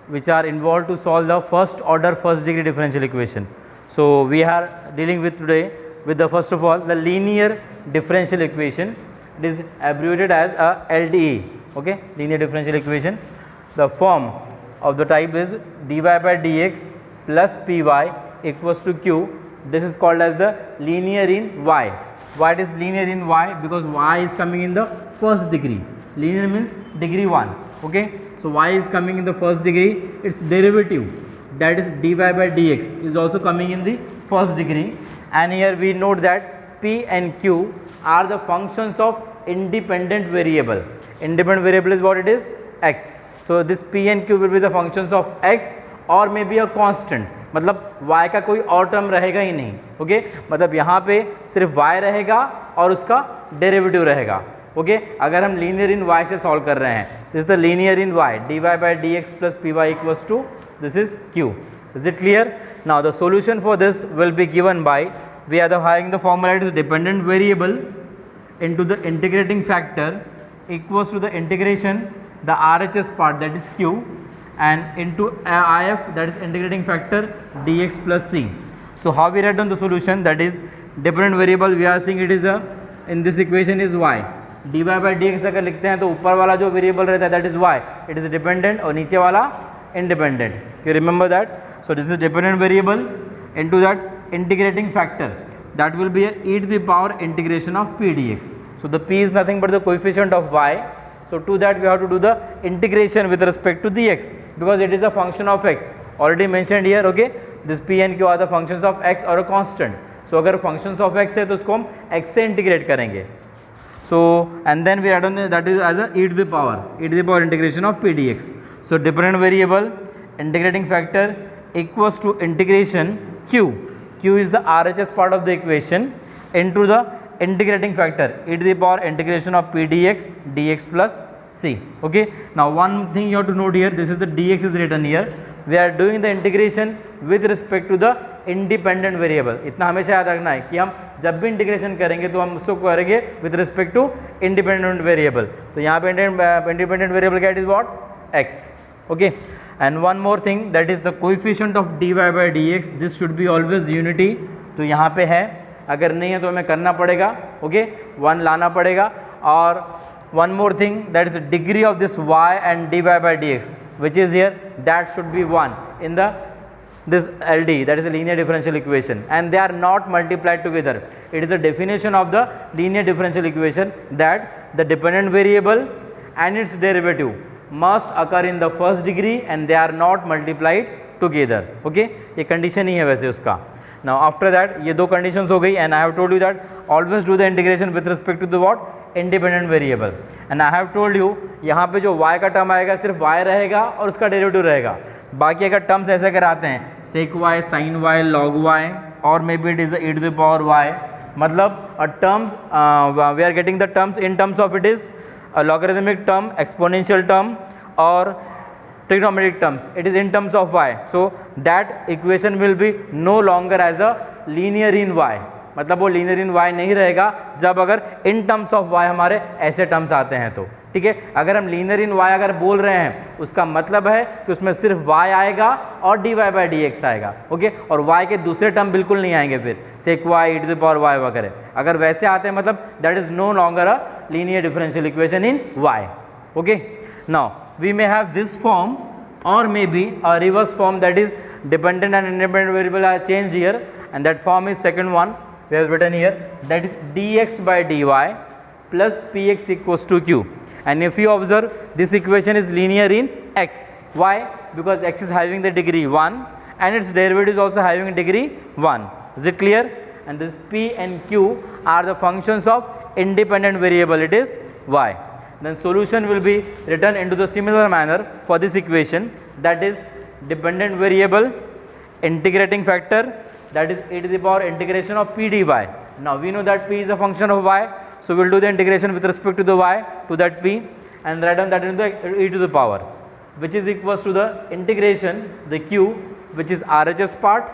which are involved to solve the first order first degree differential equation. So we are dealing with today with the first of all the linear differential equation. It is abbreviated as a LDE. Okay, linear differential equation. The form of the type is dy by dx plus py equals to q. This is called as the linear in y. Why it is linear in y? Because y is coming in the first degree. Linear means degree 1. Okay, so y is coming in the first degree. Its derivative, that is dy by dx, is also coming in the first degree. And here we note that p and q are the functions of independent variable. Independent variable is what it is? X. So this p and q will be the functions of x or may be a constant. मतलब y का कोई और term रहेगा ही नहीं. Okay, मतलब यहाँ पे सिर्फ y रहेगा और उसका डेरिवेटिव रहेगा. ओके, अगर हम लीनियर इन y से सॉल्व कर रहे हैं, this is the linear in y, dy by dx plus py equals to this is q. Is it clear? Now the solution for this will be given by, we are having the formula, it is dependent variable into the integrating factor equals to the integration, the RHS part, that is q, and into if, that is integrating factor dx plus c. So how we write down the solution? That is dependent variable, we are saying it is a, in this equation is y. dy by dx अगर लिखते हैं तो ऊपर वाला जो variable रहता है that is y, it is dependent, और नीचे वाला independent. You remember that? So this is dependent variable into that integrating factor, that will be a e to the power integration of p dx. So the p is nothing but the coefficient of y. So to that we have to do the integration with respect to the x, because it is a function of x. Already mentioned here. Okay, this p and q are the functions of x or a constant. So अगर functions of x है तो उसको हम x से integrate करेंगे. So and then we add on that is as a e to the power integration of p dx. So dependent variable integrating factor equals to integration q. Q is the RHS part of the equation into the integrating factor e to the power integration of p dx plus c. Okay, now one thing you have to note here, this is the dx is written here. We are doing the integration with respect to the independent variable. इतना हमेशा याद रखना है कि हम जब भी integration करेंगे तो हम उसको करेंगे with respect to independent variable. तो यहाँ पे independent variable क्या is what? x. Okay, and one more thing, that is the coefficient of dy by dx. This should be always unity. तो यहाँ पे है, अगर नहीं है तो हमें करना पड़ेगा. ओके, 1 लाना पड़ेगा. और one more thing, that is the degree of this y and dy by dx, which is here, that should be 1 in the this LDE, that is a linear differential equation, and they are not multiplied together. It is a definition of the linear differential equation that the dependent variable and its derivative must occur in the first degree and they are not multiplied together. Okay, ये condition ही है वैसे उसका. Now after that ये दो conditions हो गई, and I have told you that always do the integration with respect to the what? Independent variable. And I have told you यहाँ पे जो y का टर्म आएगा सिर्फ y रहेगा और उसका डेरिवेटिव रहेगा. बाकी अगर टर्म्स ऐसे कराते हैं sec y, sin y, log y, or maybe it is e to the power y, मतलब a terms we are getting the terms in terms of it is a logarithmic term, exponential term, or trigonometric terms. It is in terms of y. So that equation will be no longer as a linear in y. मतलब वो linear in y नहीं रहेगा जब अगर in terms of y हमारे ऐसे terms आते हैं तो. ठीक है, अगर हम linear in y अगर बोल रहे हैं उसका मतलब है कि उसमें सिर्फ y आएगा और dy by dx आएगा. ओके, और y के दूसरे टर्म बिल्कुल नहीं आएंगे फिर sec y, e to the power y वगैरह. अगर वैसे आते हैं मतलब that is no longer a linear differential equation in y. Okay, now we may have this form or maybe a reverse form, that is dependent and independent variable are changed here, and that form is second one we have written here, that is dx by dy plus px equals to q. And if you observe, this equation is linear in x. Why? Because x is having the degree 1 and its derivative is also having degree 1. Is it clear? And this p and q are the functions of independent variable, it is y. Then solution will be written into the similar manner for this equation, that is dependent variable integrating factor, that is e to the power integration of p dy. Now we know that p is a function of y, so we will do the integration with respect to the y to that p and write down that into the e to the power, which is equals to the integration, the q, which is RHS part,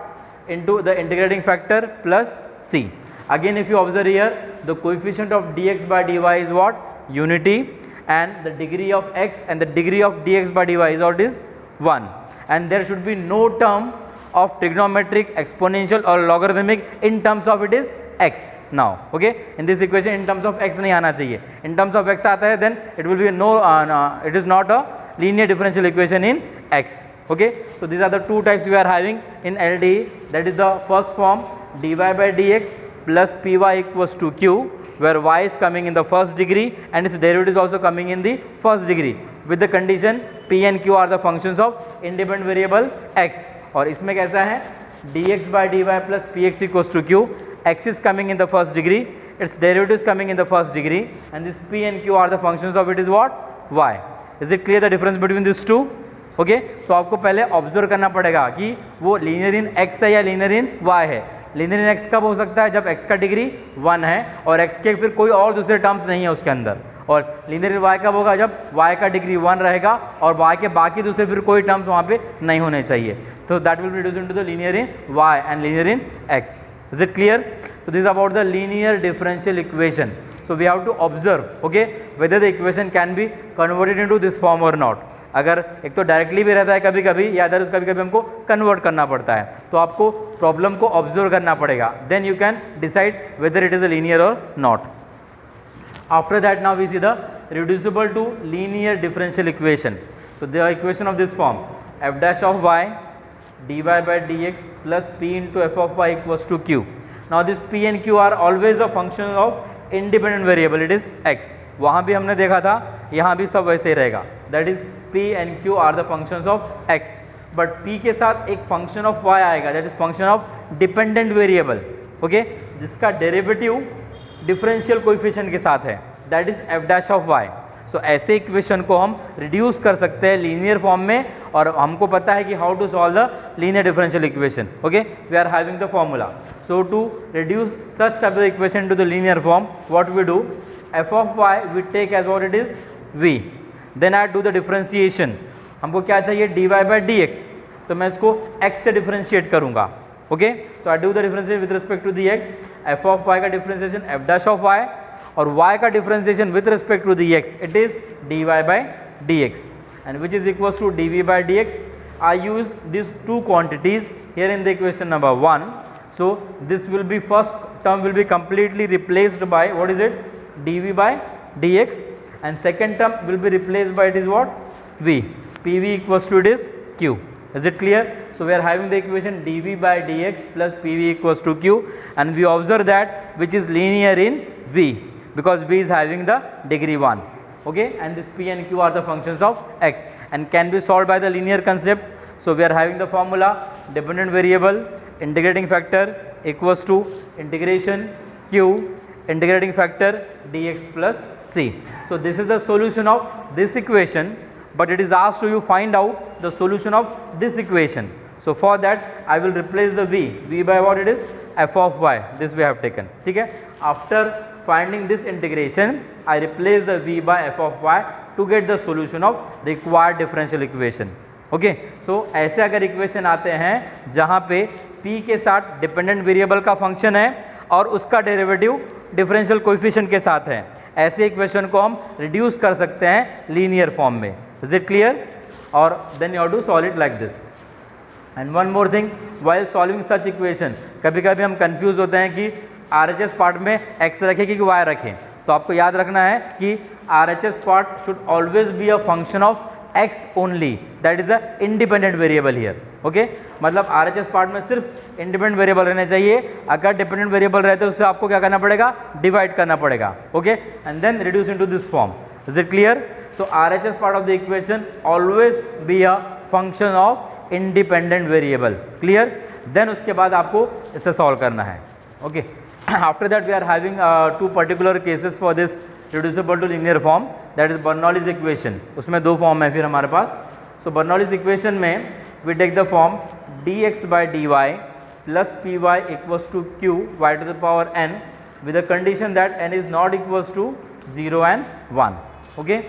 into the integrating factor plus c. Again if you observe here, the coefficient of dx by dy is what? Unity, and the degree of x and the degree of dx by dy is what is 1. and there should be no term of trigonometric, exponential or logarithmic in terms of it is x now. Okay, in this equation in terms of x नहीं आना चाहिए, in terms of x आता है then it will be no, it is not a linear differential equation in x. Okay, so these are the two types we are having in LDE. That is the first form, dy by dx plus py equals to q, where y is coming in the first degree and its derivative is also coming in the first degree with the condition p and q are the functions of independent variable x. और इसमें कैसा है, dx by dy plus px equals to q, x is coming in the first degree, its derivative is coming in the first degree, and this p and q are the functions of it is what, y. Is it clear the difference between these two? Okay, so आपको पहले observe करना पड़ेगा कि वो linear इन x है या linear इन y है. Linear इन x कब हो सकता है, जब x का डिग्री 1 है और x के फिर कोई और दूसरे टर्म्स नहीं है उसके अंदर. और लीनियर इन y कब होगा, जब y का डिग्री 1 रहेगा और y के बाकी दूसरे फिर कोई टर्म्स वहाँ पे नहीं होने चाहिए. तो that will be reduced into the linear in y and linear in x. Is it clear? So this is about the linear differential equation. So we have to observe, okay, whether the equation can be converted into this form or not. अगर एक तो directly भी रहता है कभी कभी या other कभी कभी हमको कन्वर्ट करना पड़ता है, तो आपको प्रॉब्लम को ऑब्जर्व करना पड़ेगा, then you can decide whether it is a linear or not. After that now we see the reducible to linear differential equation. So the equation of this form, F dash of Y dy by dx plus p into f of y equals to q. Now this p and q are always a function of independent variable, it is x. वहाँ भी हमने देखा था, यहाँ भी सब वैसे ही रहेगा, that is p and q are the functions of x. But p के साथ एक function of y आएगा, that is function of dependent variable, okay, जिसका derivative differential coefficient के साथ है, that is f dash of y. सो ऐसे equation को हम रिड्यूस कर सकते हैं लीनियर फॉर्म में, और हमको पता है कि how to solve the linear differential equation. Okay, we are having the formula. So to reduce such type of equation to the linear form, what we do, f of y we take as what it is v, then I do the differentiation. हमको क्या चाहिए, dy by dx, तो मैं इसको x से differentiate करूंगा. Okay, so I do the differentiation with respect to the x, F of Y का differentiation f dash of y, और y का differentiation with respect to the x, it is dy by dx, and which is equals to dv by dx. I use these two quantities here in the equation number 1. So this will be, first term will be completely replaced by what is it, dv by dx, and second term will be replaced by it is what, v, pv equals to it is q. Is it clear? So we are having the equation dv by dx plus pv equals to q, and we observe that which is linear in v, because v is having the degree 1. Okay, and this p and q are the functions of x and can be solved by the linear concept. So we are having the formula, dependent variable integrating factor equals to integration q integrating factor dx plus c. So this is the solution of this equation, but it is asked to you find out the solution of this equation. So for that I will replace the v by what it is, f of y, this we have taken. ठीक है, after finding this integration I replace the v by f of y to get the solution of required differential equation. Okay, so ऐसे अगर equation आते हैं जहाँ पे p के साथ डिपेंडेंट वेरिएबल का फंक्शन है और उसका डेरिवेटिव डिफरेंशियल कोएफिशिएंट के साथ है, ऐसे इक्वेशन को हम रिड्यूस कर सकते हैं लीनियर फॉर्म में. Is it clear? और then you have to solve it like this. And one more thing, while solving such equation, कभी कभी हम कंफ्यूज होते हैं कि RHS पार्ट में x रखें कि y रखें. तो आपको याद रखना है कि RHS part should always be a function of x only, that is a independent variable here. Okay, मतलब RHS पार्ट में सिर्फ इंडिपेंडेंट वेरिएबल रहने चाहिए. अगर डिपेंडेंट वेरिएबल रहते हैं उससे आपको क्या करना पड़ेगा, डिवाइड करना पड़ेगा. Okay, and then reduce into this form. Is it clear? So RHS part of the equation always be a function of independent variable. Clear? Then उसके बाद आपको इसे सॉल्व करना है. Okay, after that we are having two particular cases for this reducible to linear form, that is Bernoulli's equation. उसमें दो form है फिर हमारे पास. So Bernoulli's equation में we take the form dx by dy plus py equals to q y to the power n with the condition that n is not equals to 0 and 1. Okay,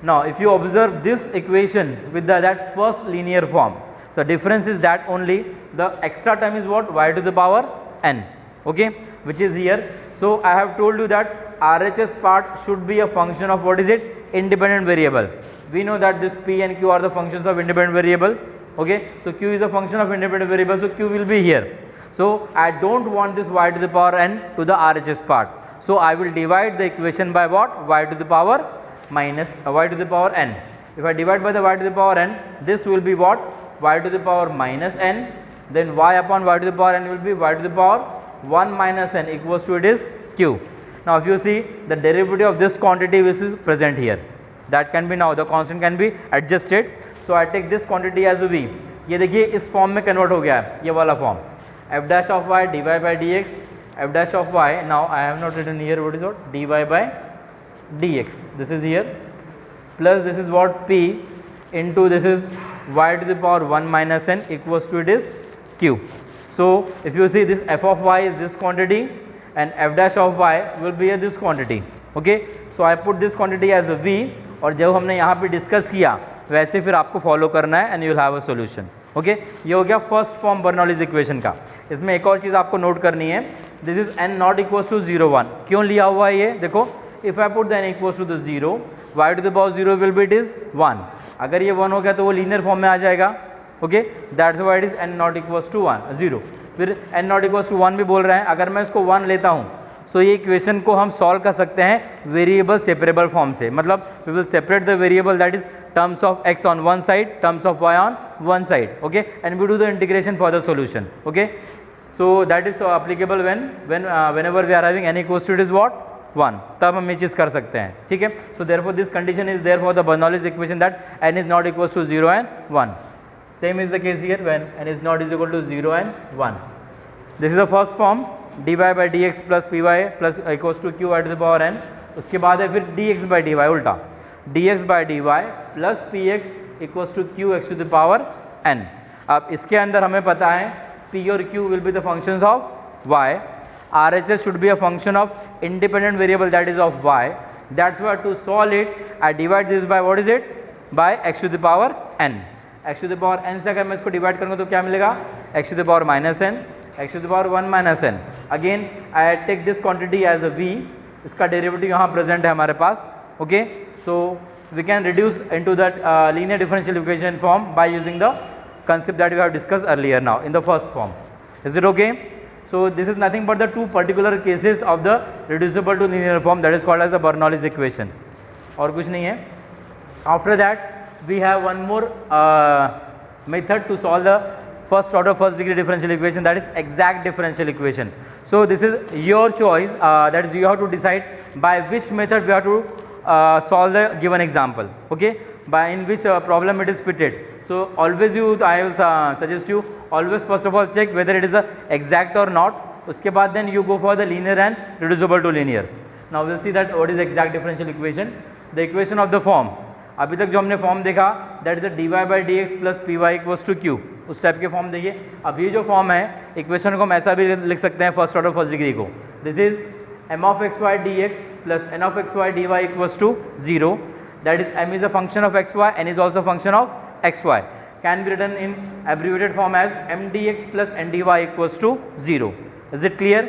now if you observe this equation with that first linear form, the difference is that only the extra term is what, y to the power n. Okay, which is here. So I have told you that RHS part should be a function of what is it, independent variable. We know that this p and q are the functions of independent variable. Okay, so q is a function of independent variable, so q will be here. So I don't want this y to the power n to the RHS part, so I will divide the equation by what? Y to the power minus y to the power n. If I divide by the y to the power n, this will be what? Y to the power minus n, then y upon y to the power n will be y to the power 1 minus n equals to it is q. Now if you see the derivative of this quantity which is present here, that can be, now the constant can be adjusted. So I take this quantity as v. ये देखिए इस form में convert हो गया है, ये वाला form, f dash of y dy by dx, f dash of y, now I have not written here what is what, dy by dx, this is here, plus this is what p into this is y to the power 1 minus n equals to it is q. So if you see this f of y is this quantity and f dash of y will be this quantity. Okay, so I put this quantity as a v, और जब हमने यहाँ पे discuss किया वैसे फिर आपको follow करना है and you will have a solution. Okay, ये हो गया फर्स्ट फॉर्म बर्नौलीज इक्वेशन का. इसमें एक और चीज़ आपको नोट करनी है, this is n not equals to 0 1. क्यों लिया हुआ है ये? देखो, if I put the n equals to the 0, y to the power 0 will be it is 1. अगर ये 1 हो गया तो वो लीनियर फॉर्म में आ जाएगा. Okay, that's why it is n not equals to 1 0. फिर n नॉट इक्वल्स टू 1 भी बोल रहे हैं. अगर मैं इसको 1 लेता हूँ सो ये इक्वेशन को हम सॉल्व कर सकते हैं वेरिएबल सेपरेबल फॉर्म से. मतलब we will separate the variable that is terms of x on one side, terms of y on one side. Okay, and we do the integration for the solution. Okay, so that is applicable whenever we are having n equals to it is what 1, तब हम ये चीज़ कर सकते हैं. ठीक है, so therefore this condition is there for the Bernoulli's equation that n is not equals to 0 and 1. Same is the case here when n is not is equal to 0 and 1. This is the first form, dy by dx plus py plus equals to q to the power n. उसके बाद है फिर dx by dy, उल्टा dx by dy plus px equals to qx to the power n. अब इसके अंदर हमें पता है p और q will be the functions of y, RHS should be a function of independent variable that is of y. That's why to solve it I divide this by what is it, by x to the power n. x to the power n से अगर मैं इसको divide करूँगा तो क्या मिलेगा, x to the power minus n, x to the power 1 minus n. Again I take this quantity as a v, इसका derivative यहाँ प्रेजेंट है हमारे पास. Okay, so we can reduce into that linear differential equation form by using the concept that we have discussed earlier now in the first form. Is it okay? So this is nothing but the two particular cases of the reducible to linear form, that is called as the Bernoulli's equation. और कुछ नहीं है. After that we have one more method to solve the first order first degree differential equation, that is exact differential equation. So this is your choice, that is you have to decide by which method we have to solve the given example. Okay, by in which problem it is fitted. So always I will suggest you always first of all check whether it is a exact or not. उसके बाद then you go for the linear and reducible to linear. Now we'll see that what is exact differential equation. The equation of the form, अभी तक जो हमने form देखा that is dy by dx plus py equals to q, उस type के form देखिए. अब ये जो फॉर्म है इक्वेशन को हम ऐसा भी लिख सकते हैं फर्स्ट ऑर्डर फर्स्ट डिग्री को. This is m of xy dx plus n of xy dy equals to 0. That is m is a function of xy, n is also a function of xy. Can be written in abbreviated form as m dx plus n dy equals to 0. Is it clear?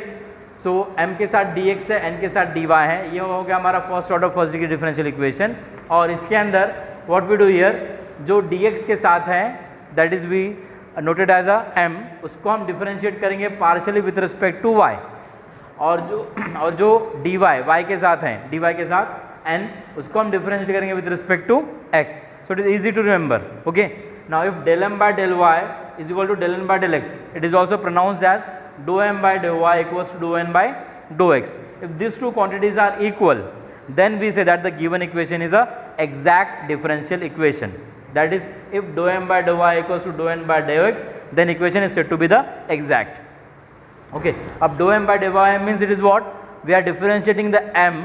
So m के साथ dx है, n के साथ dy है. ये हो गया हमारा first order first degree differential equation. और इसके अंदर व्हाट वी डू हियर, जो dx के साथ है that is we noted as a m, उसको हम डिफरेंशिएट करेंगे partially with respect to y. और जो dy y के साथ है, dy के साथ n, उसको हम डिफरेंशिएट करेंगे with respect to x. So it is easy to remember. Okay, now if del m by del y is equal to del n by del x, it is also pronounced as dou m by dou y equals to dou n by dou x. If these two quantities are equal, then we say that the given equation is a exact differential equation. That is, if dou m by dou y equals to dou n by dou x, then equation is said to be the exact. Okay, अब dou m by dou y means it is what, we are differentiating the m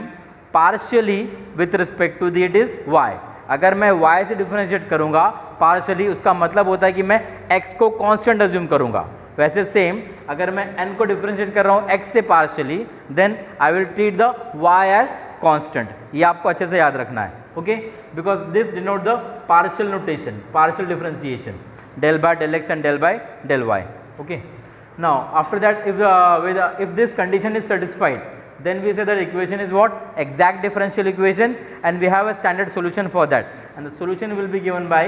partially with respect to the it is y. अगर मैं y से differentiate करूंगा partially, उसका मतलब होता है कि मैं x को कांस्टेंट अज्यूम करूंगा. वैसे सेम अगर मैं n को डिफरेंशिएट कर रहा हूँ x से partially, then I will treat the y as constant. ये आपको अच्छे से याद रखना है. Okay, because this denote the partial notation, partial differentiation, del by del x and del by del y. Okay, now after that if this condition is satisfied, then we say that equation is what, exact differential equation, and we have a standard solution for that, and the solution will be given by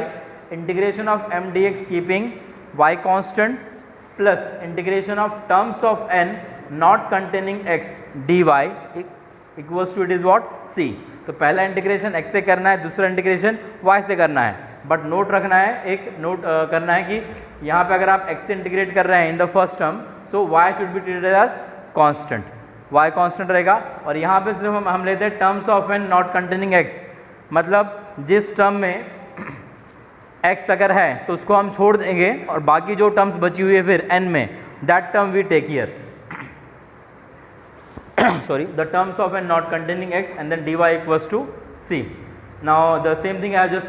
integration of m dx keeping y constant plus integration of terms of n not containing x dy equals to it is what c. तो पहला integration x से करना है, दूसरा integration y से करना है, but note रखना है, एक नोट करना है कि यहाँ पे अगर आप x से इंटीग्रेट कर रहे हैं in the first term, so y should be treated as constant, y constant रहेगा। और यहाँ पे सिर्फ हम लेते हैं terms of n not containing x, मतलब जिस टर्म में x अगर है तो उसको हम छोड़ देंगे और बाकी जो टर्म्स बची हुई है फिर n में, that term we take here sorry, the terms of n not containing x and then dy equals to c. Now the same thing I have just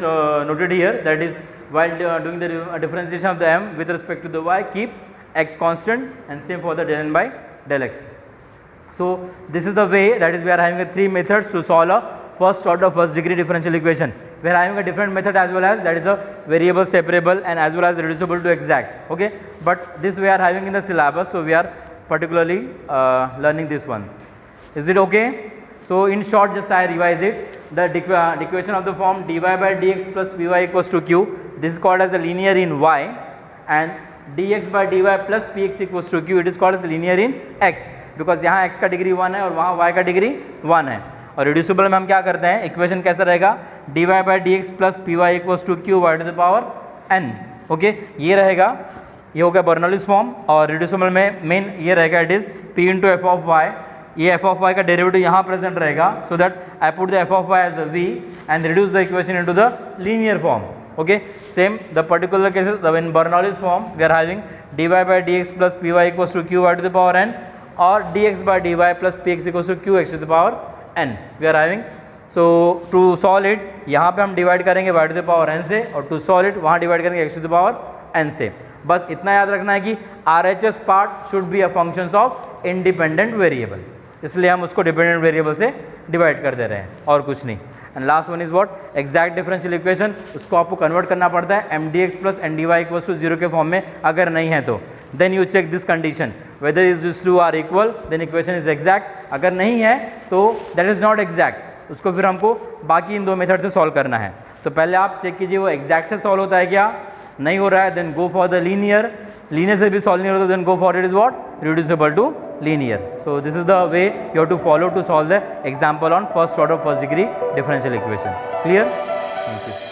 noted here, that is while doing the differentiation of the m with respect to the y, keep x constant, and same for the del n by del x. So this is the way, that is we are having three methods to solve a first order first degree differential equation. We are having a different method as well, as that is a variable separable and as well as reducible to exact, okay, but this we are having in the syllabus, so we are particularly learning this one. Is it okay? So in short, just I revise it. The equation of the form dy by dx plus py equals to q, this is called as a linear in y, and dx by dy plus px equals to q, it is called as linear in x, because यहाँ x का degree 1 है और वहाँ y का degree 1 है। और reducible में हम क्या करते हैं, इक्वेशन कैसा रहेगा, dy by dx plus py equals to q y to the power n, okay, ये रहेगा, ये हो गया बर्नौलीज फॉर्म। और रिड्यूसिबल में मेन ये रहेगा, it is p into f of y, ये f ऑफ y का डेरिवेटिव यहाँ प्रेजेंट रहेगा, so that I put the f of y as a v and reduce the equation into the linear form, okay. Same the particular cases in Bernoulli's form we are having dy by dx plus py equals to q y to the power n और dx by dy plus px equals to qx to the power n we are having. So to solve it, यहाँ पे हम divide करेंगे y to the power n से, और to solve it वहाँ divide करेंगे x to the power n से। बस इतना याद रखना है कि RHS part should be a functions of independent variable, इसलिए हम उसको डिपेंडेंट वेरिएबल से डिवाइड कर दे रहे हैं और कुछ नहीं। And last one is what, exact differential equation, उसको आपको कन्वर्ट करना पड़ता है M D X plus N D Y equals to 0 के फॉर्म में, अगर नहीं है तो then you check this condition whether is this two are equal, then equation is exact, अगर नहीं है तो दैट इज नॉट एग्जैक्ट, उसको फिर हमको बाकी इन दो मेथड से सॉल्व करना है। तो पहले आप चेक कीजिए वो एग्जैक्ट से सॉल्व होता है क्या, नहीं हो रहा है then go for the linear, linear से भी सॉल्व नहीं होता then go for it is what, reducible to linear. So this is the way you have to follow to solve the example on first order first degree differential equation. Clear? Thank you.